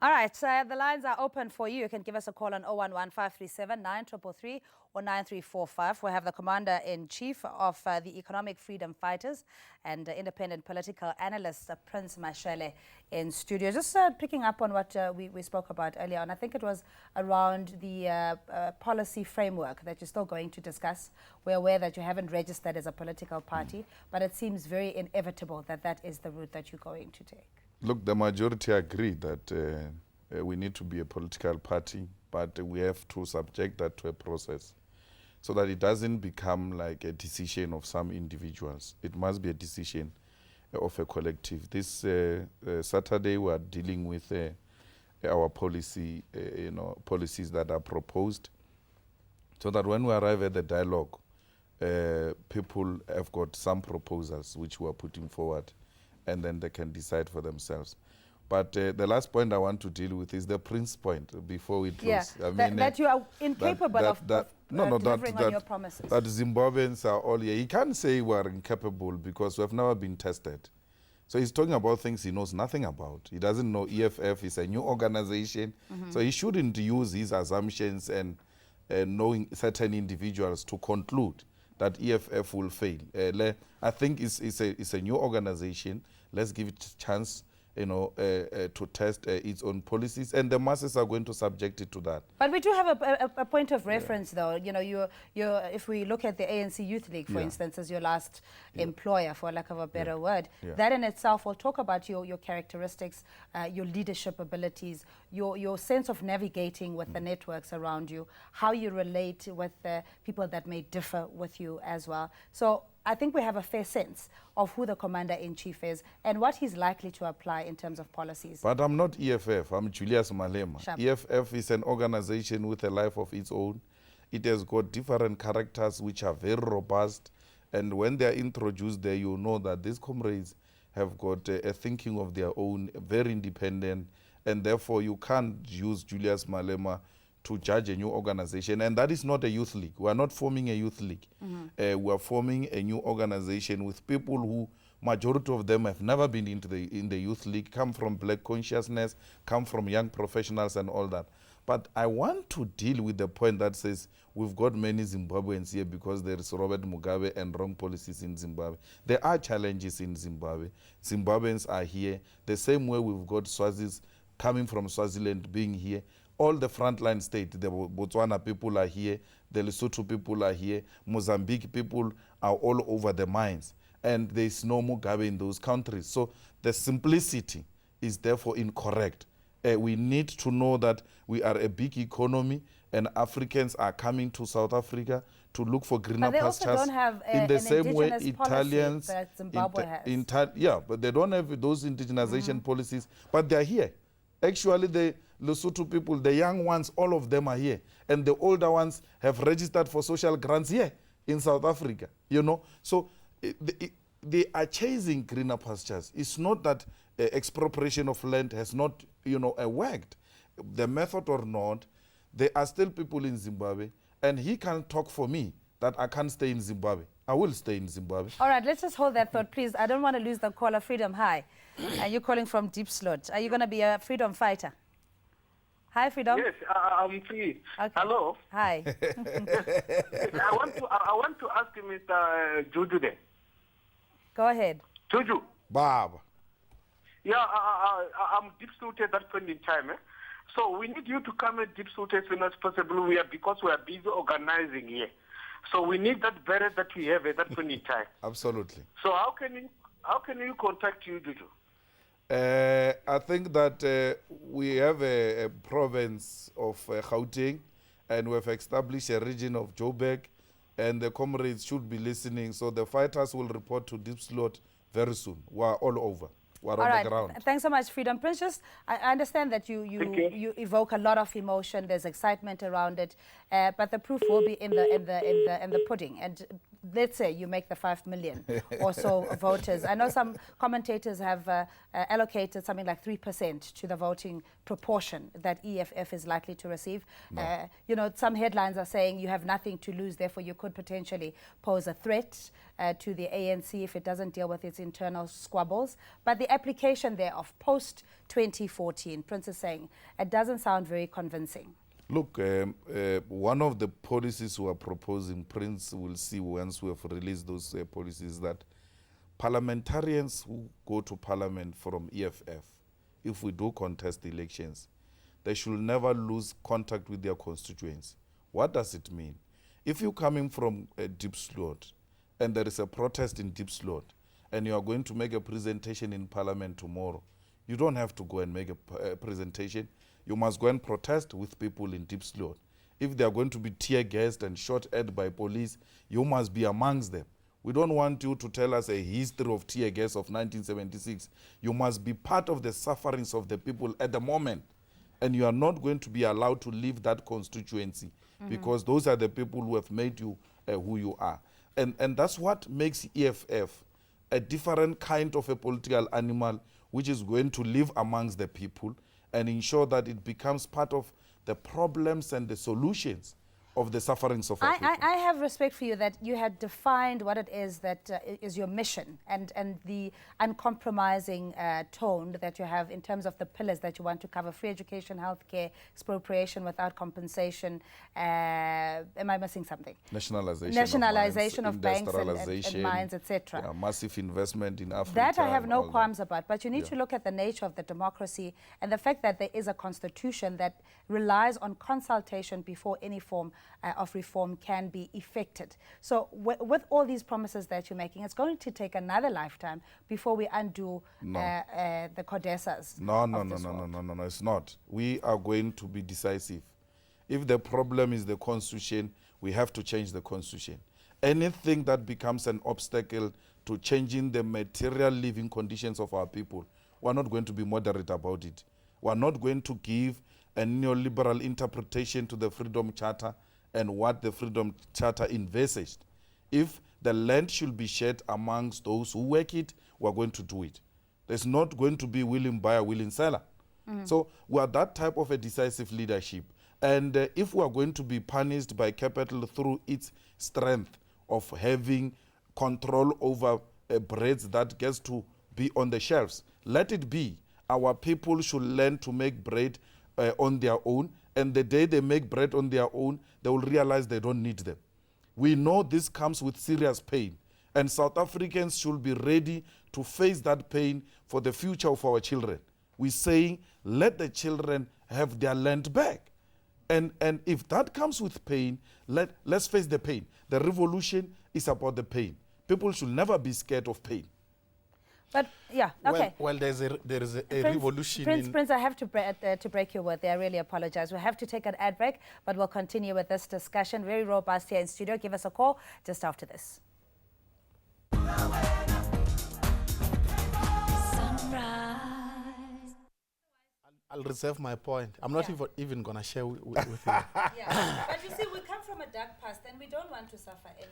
All right, so the lines are open for you. You can give us a call on 011-537-9333 or 9345. We have the Commander-in-Chief of the Economic Freedom Fighters and independent political analyst, Prince Mashele, in studio. Just picking up on what we spoke about earlier on, I think it was around the policy framework that you're still going to discuss. We're aware that you haven't registered as a political party, but it seems very inevitable that that is the route that you're going to take. Look, the majority agree that we need to be a political party, but we have to subject that to a process so that it doesn't become like a decision of some individuals. It must be a decision of a collective. This Saturday we are dealing with our policy, policies that are proposed, so that when we arrive at the dialogue, people have got some proposals which we are putting forward, and then they can decide for themselves. But the last point I want to deal with is the Prince point before we close. Yeah, that you are incapable of delivering on your promises. That Zimbabweans are all here. He can't say we are incapable because we have never been tested. So he's talking about things he knows nothing about. He doesn't know EFF is a new organization. So he shouldn't use his assumptions and knowing certain individuals to conclude that EFF will fail. I think it's a new organization. Let's give it a chance, to test its own policies, and the masses are going to subject it to that. But we do have a point of reference, though. If we look at the ANC Youth League, for instance, as your last employer, for lack of a better word, that in itself will talk about your characteristics, your leadership abilities, your sense of navigating with the networks around you, how you relate with people that may differ with you as well. So I think we have a fair sense of who the Commander-in-Chief is and what he's likely to apply in terms of policies. But I'm not EFF, I'm Julius Malema. Sharp. EFF is an organization with a life of its own. It has got different characters which are very robust, and when they are introduced there, you know that these comrades have got a thinking of their own, very independent, and therefore you can't use Julius Malema to judge a new organization. And that is not a youth league. We are not forming a youth league. We are forming a new organization with people who, majority of them have never been in the youth league, come from black consciousness, come from young professionals and all that. But I want to deal with the point that says we've got many Zimbabweans here because there is Robert Mugabe and wrong policies in Zimbabwe. There are challenges in Zimbabwe. Zimbabweans are here the same way we've got Swazis coming from Swaziland being here. All the frontline states, the Botswana people are here, the Lesotho people are here, Mozambique people are all over the mines, and there is no Mugabe in those countries. So the simplicity is therefore incorrect. We need to know that we are a big economy, and Africans are coming to South Africa to look for greener pastures. But they also don't have in the same way Italians, that Zimbabwe has. Yeah, but they don't have those indigenization policies, but they are here. Actually, the Lesotho people, the young ones, all of them are here. And the older ones have registered for social grants here in South Africa, So they are chasing greener pastures. It's not that expropriation of land has not, worked. The method or not, there are still people in Zimbabwe, and he can talk for me that I can't stay in Zimbabwe. I will stay in Zimbabwe. All right, let's just hold that thought, please. I don't want to lose the caller. Freedom, hi. And you're calling from Deep Slot. Are you going to be a freedom fighter? Hi, Freedom. Yes, I'm free. Okay. Hello. Hi. I want to ask Mr. Juju there. Go ahead. Juju. Bob. Yeah, I'm deep-suited at that point in time. So we need you to come at deep-suit as soon as possible because we are busy organizing here. So we need that beret that we have at that point in time. Absolutely. So how can you contact you, Juju? I think that we have a province of Gauteng, and we have established a region of Joburg, and the comrades should be listening. So the fighters will report to Deep Slot very soon. We're all over. We're on the ground. Thanks so much, Freedom. Princess, I understand that you evoke a lot of emotion. There's excitement around it, but the proof will be in the pudding. And let's say you make the 5 million or so voters. I know some commentators have allocated something like 3% to the voting proportion that EFF is likely to receive. No. You know, some headlines are saying you have nothing to lose, therefore you could potentially pose a threat to the ANC if it doesn't deal with its internal squabbles. But the application there of post-2014, Prince is saying, it doesn't sound very convincing. Look, one of the policies we are proposing, Prince will see once we have released those policies, that parliamentarians who go to parliament from EFF, if we do contest elections, they should never lose contact with their constituents. What does it mean? If you're coming from a deep slot and there is a protest in deep slot and you are going to make a presentation in parliament tomorrow, you don't have to go and make a presentation. You must go and protest with people in deep slot. If they are going to be tear gassed and shot at by police, you must be amongst them. We don't want you to tell us a history of tear gas of 1976. You must be part of the sufferings of the people at the moment. And you are not going to be allowed to leave that constituency because those are the people who have made you who you are. And that's what makes EFF a different kind of a political animal which is going to live amongst the people and ensure that it becomes part of the problems and the solutions of the sufferings of our people. I have respect for you that you had defined what it is that is your mission and the uncompromising tone that you have in terms of the pillars that you want to cover: free education, healthcare, expropriation without compensation. Am I missing something? Nationalization of banks and mines, etc. Yeah, massive investment in Africa. That I have no qualms about, but you need to look at the nature of the democracy and the fact that there is a constitution that relies on consultation before any form of reform can be effected. So with all these promises that you're making, it's going to take another lifetime before we undo the Codesas. No, it's not. We are going to be decisive. If the problem is the constitution, we have to change the constitution. Anything that becomes an obstacle to changing the material living conditions of our people, we're not going to be moderate about it. We're not going to give a neoliberal interpretation to the Freedom Charter and what the Freedom Charter envisaged. If the land should be shared amongst those who work it, we're going to do it. There's not going to be willing buyer, willing seller. So we are that type of a decisive leadership. And if we are going to be punished by capital through its strength of having control over breads that gets to be on the shelves, let it be. Our people should learn to make bread on their own, and the day they make bread on their own, they will realize they don't need them. We know this comes with serious pain, and South Africans should be ready to face that pain for the future of our children. We're saying, let the children have their land back. And if that comes with pain, let's face the pain. The revolution is about the pain. People should never be scared of pain. But yeah, okay. Well, there is a revolution. Prince, I have to break your word there. I really apologize. We have to take an ad break, but we'll continue with this discussion. Very robust here in studio. Give us a call just after this. I'll reserve my point. I'm not even going to share with you. Yeah, but you see, we come from a dark past, and we don't want to suffer anymore.